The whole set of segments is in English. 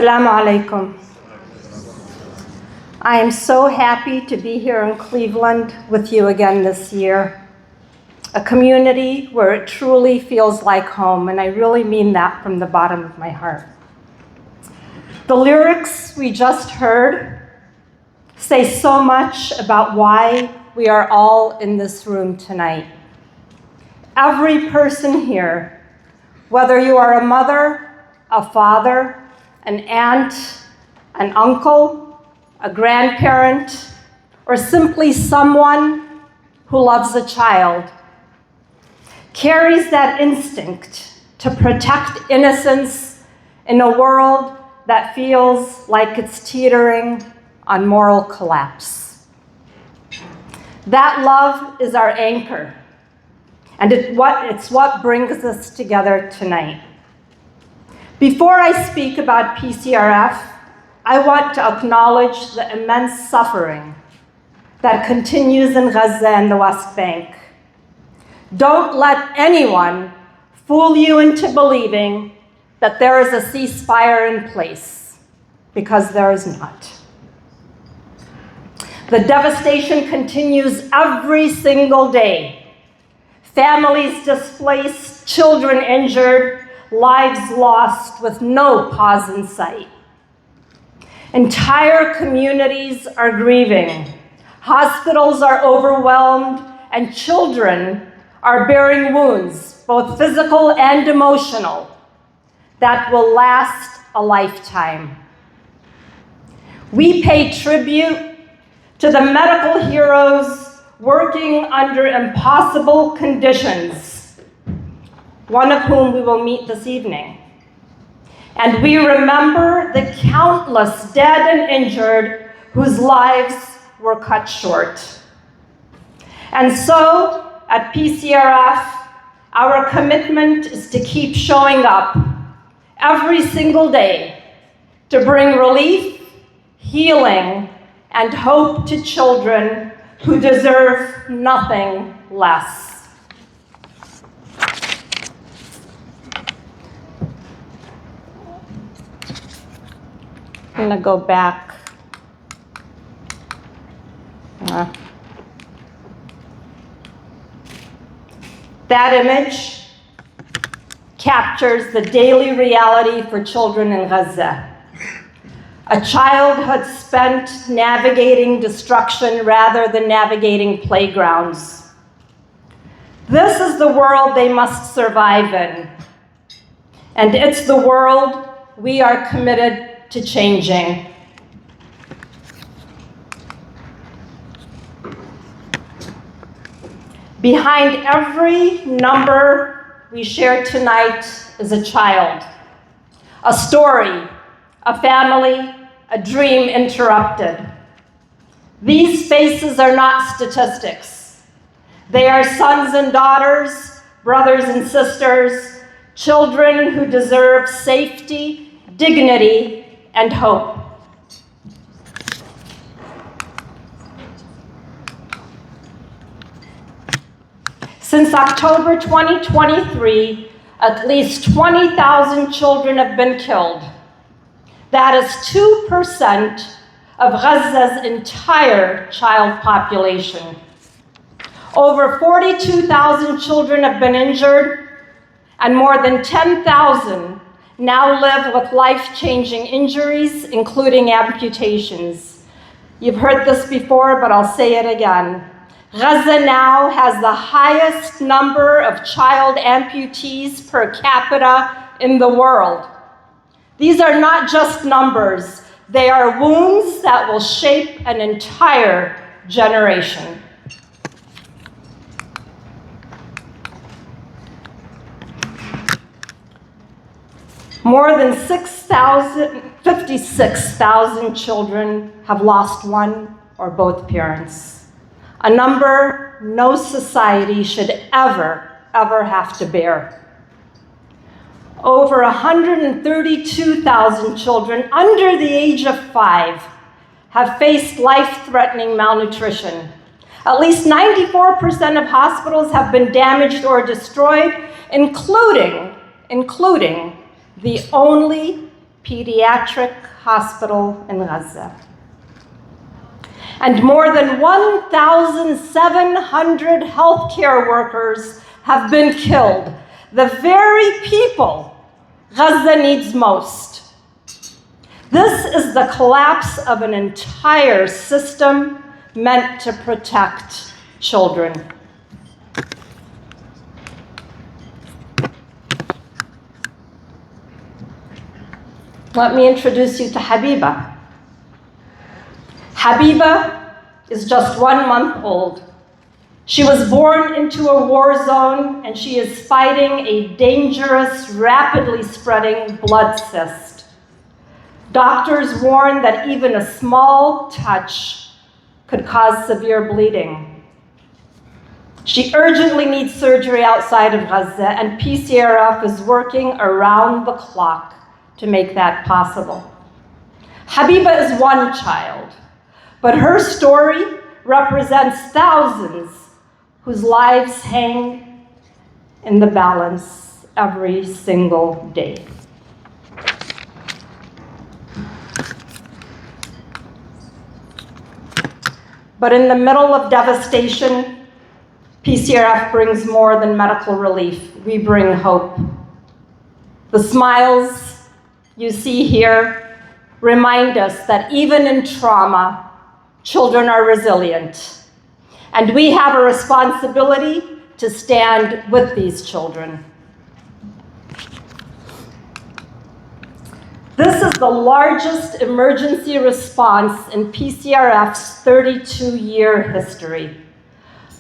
Assalamu alaikum. I am so happy to be here in Cleveland with you again this year. A community where it truly feels like home, and I really mean that from the bottom of my heart. The lyrics we just heard say so much about why we are all in this room tonight. Every person here, whether you are a mother, a father, an aunt, an uncle, a grandparent, or simply someone who loves a child, carries that instinct to protect innocence in a world that feels like it's teetering on moral collapse. That love is our anchor, and it's what brings us together tonight. Before I speak about PCRF, I want to acknowledge the immense suffering that continues in Gaza and the West Bank. Don't let anyone fool you into believing that there is a ceasefire in place, because there is not. The devastation continues every single day. Families displaced, children injured, lives lost with no pause in sight. Entire communities are grieving. Hospitals are overwhelmed, and children are bearing wounds, both physical and emotional, that will last a lifetime. We pay tribute to the medical heroes working under impossible conditions, one of whom we will meet this evening. And we remember the countless dead and injured whose lives were cut short. And so, at PCRF, our commitment is to keep showing up every single day to bring relief, healing, and hope to children who deserve nothing less. I'm gonna go back. That image captures the daily reality for children in Gaza. A childhood spent navigating destruction rather than navigating playgrounds. This is the world they must survive in, and it's the world we are committed to changing. Behind every number we share tonight is a child, a story, a family, a dream interrupted. These faces are not statistics. They are sons and daughters, brothers and sisters, children who deserve safety, dignity, and hope. Since October 2023, at least 20,000 children have been killed. That is 2% of Gaza's entire child population. Over 42,000 children have been injured, and more than 10,000 now live with life-changing injuries, including amputations. You've heard this before, but I'll say it again. Gaza now has the highest number of child amputees per capita in the world. These are not just numbers. They are wounds that will shape an entire generation. More than 56,000 children have lost one or both parents, a number no society should ever have to bear. Over 132,000 children under the age of 5 have faced life-threatening malnutrition. At least 94% of hospitals have been damaged or destroyed, including the only Pediatric Hospital in Gaza. And more than 1,700 healthcare workers have been killed, the very people Gaza needs most. This is the collapse of an entire system meant to protect children. Let me introduce you to Habiba. Habiba is just 1 month old. She was born into a war zone, and she is fighting a dangerous, rapidly spreading blood cyst. Doctors warn that even a small touch could cause severe bleeding. She urgently needs surgery outside of Gaza, and PCRF is working around the clock to make that possible. Habiba is one child, but her story represents thousands whose lives hang in the balance every single day. But in the middle of devastation, PCRF brings more than medical relief. We bring hope. The smiles you see here remind us that even in trauma, children are resilient. And we have a responsibility to stand with these children. This is the largest emergency response in PCRF's 32-year history.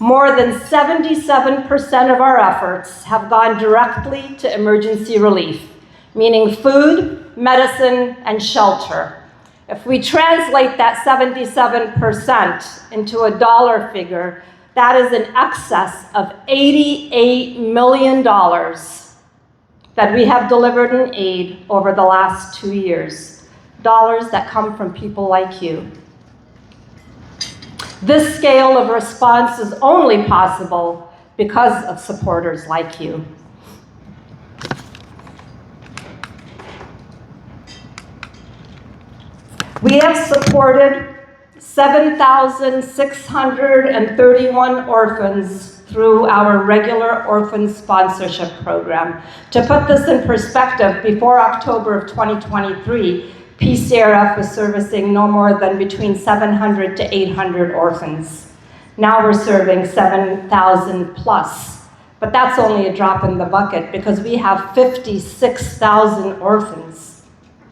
More than 77% of our efforts have gone directly to emergency relief, meaning food, medicine, and shelter. If we translate that 77% into a dollar figure, that is in excess of $88 million that we have delivered in aid over the last 2 years, dollars that come from people like you. This scale of response is only possible because of supporters like you. We have supported 7,631 orphans through our regular orphan sponsorship program. To put this in perspective, before October of 2023, PCRF was servicing no more than between 700 to 800 orphans. Now we're serving 7,000 plus. But that's only a drop in the bucket because we have 56,000 orphans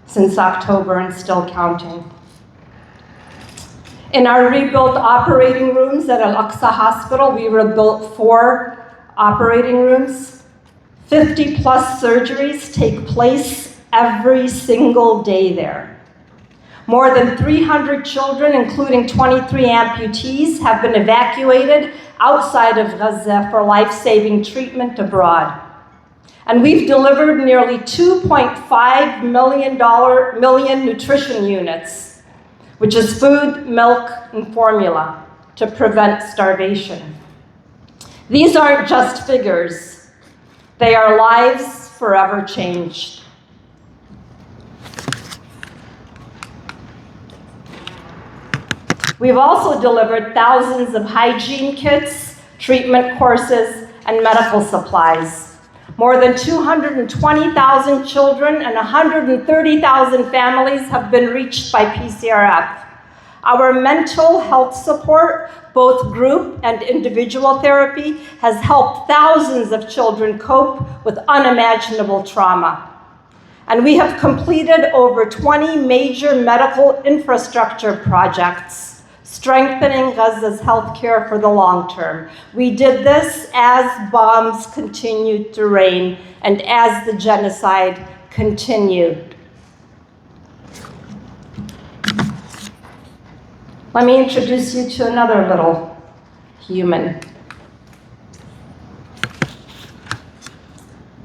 since October and still counting. In our rebuilt operating rooms at Al-Aqsa Hospital, we rebuilt 4 operating rooms. 50 plus surgeries take place every single day there. More than 300 children, including 23 amputees, have been evacuated outside of Gaza for life-saving treatment abroad. And we've delivered nearly 2.5 million nutrition units, which is food, milk, and formula, to prevent starvation. These aren't just figures. They are lives forever changed. We've also delivered thousands of hygiene kits, treatment courses, and medical supplies. More than 220,000 children and 130,000 families have been reached by PCRF. Our mental health support, both group and individual therapy, has helped thousands of children cope with unimaginable trauma. And we have completed over 20 major medical infrastructure projects, strengthening Gaza's healthcare for the long term. We did this as bombs continued to rain and as the genocide continued. Let me introduce you to another little human.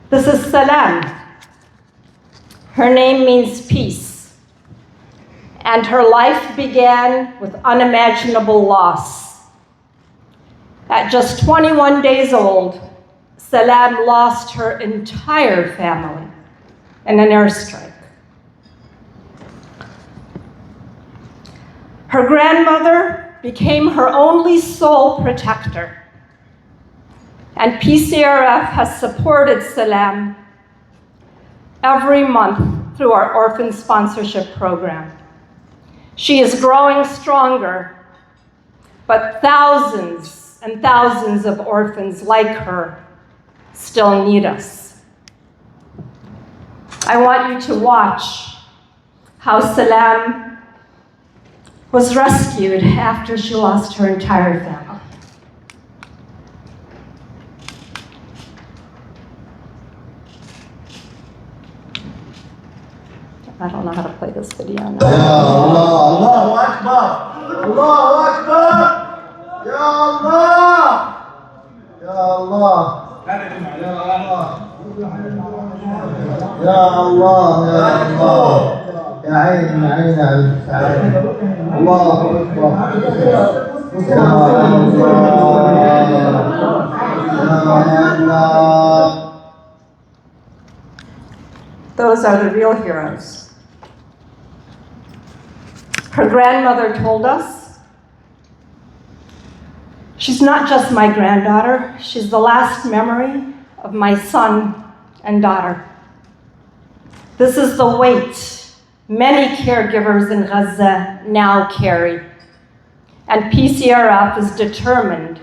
This is Salam. Her name means peace. And her life began with unimaginable loss. At just 21 days old, Salam lost her entire family in an airstrike. Her grandmother became her only sole protector. And PCRF has supported Salam every month through our orphan sponsorship program. She is growing stronger, but thousands and thousands of orphans like her still need us. I want you to watch how Salam was rescued after she lost her entire family. I don't know how to play this video now. Allahu Akbar! Allahu Akbar! Ya Allah! Ya Allah! Ya Allah! Ya Allah! يا عين يا عين على السعادة. الله أكبر. يا الله. Those are the real heroes. Her grandmother told us, she's not just my granddaughter, she's the last memory of my son and daughter. This is the weight many caregivers in Gaza now carry, and PCRF is determined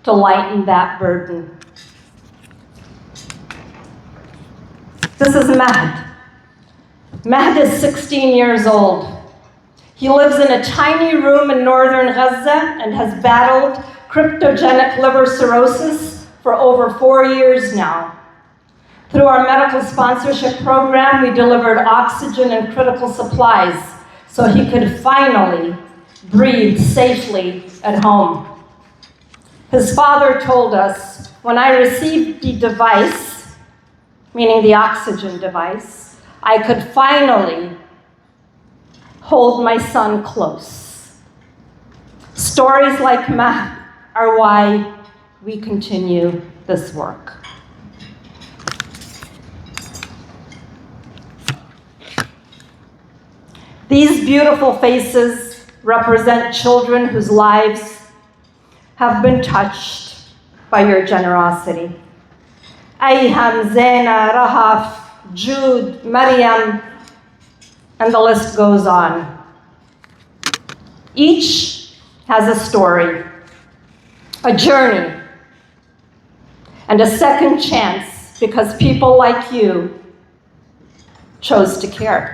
to lighten that burden. This is Mahd. Mahd is 16 years old. He lives in a tiny room in northern Gaza and has battled cryptogenic liver cirrhosis for over 4 years now. Through our medical sponsorship program, we delivered oxygen and critical supplies so he could finally breathe safely at home. His father told us, when I received the device, meaning the oxygen device, I could finally hold my son close. Stories like Mahd are why we continue this work. These beautiful faces represent children whose lives have been touched by your generosity. Ayham, Zaina, Rahaf, Jude, Maryam, and the list goes on. Each has a story, a journey, and a second chance because people like you chose to care.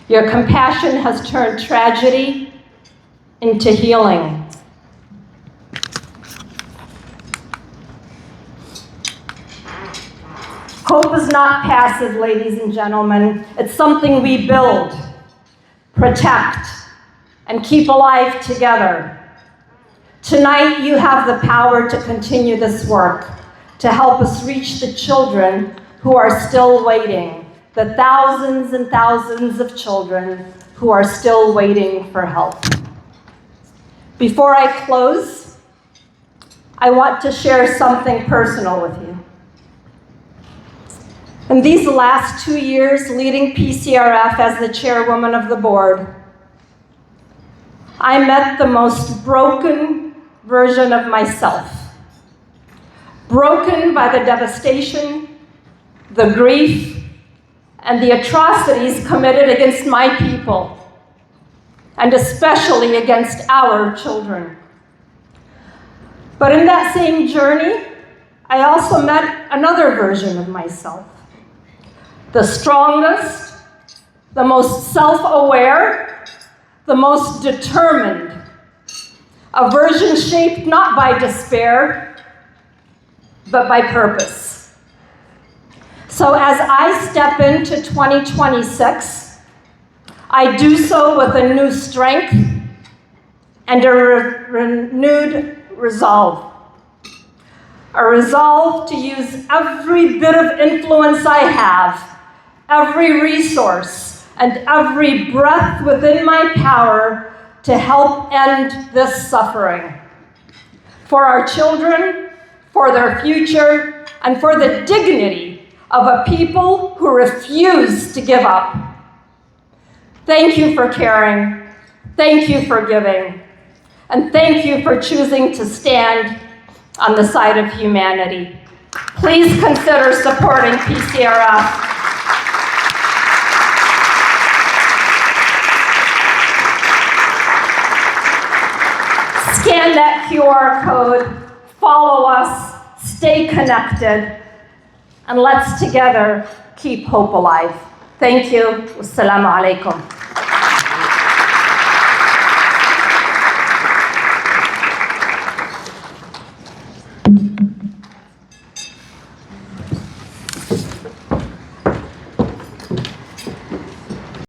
Your compassion has turned tragedy into healing. Hope is not passive, ladies and gentlemen. It's something we build, protect, and keep alive together. Tonight, you have the power to continue this work, to help us reach the children who are still waiting, the thousands and thousands of children who are still waiting for help. Before I close, I want to share something personal with you. In these last 2 years leading PCRF as the chairwoman of the board, I met the most broken version of myself. Broken by the devastation, the grief, and the atrocities committed against my people, and especially against our children. But in that same journey, I also met another version of myself. The strongest, the most self-aware, the most determined. A version shaped not by despair, but by purpose. So as I step into 2026, I do so with a new strength and a renewed resolve. A resolve to use every bit of influence I have, every resource, and every breath within my power to help end this suffering. For our children, for their future, and for the dignity of a people who refuse to give up. Thank you for caring. Thank you for giving. And thank you for choosing to stand on the side of humanity. Please consider supporting PCRF. Scan that QR code, follow us, stay connected, and let's together keep hope alive. Thank you. Wassalamu alaikum.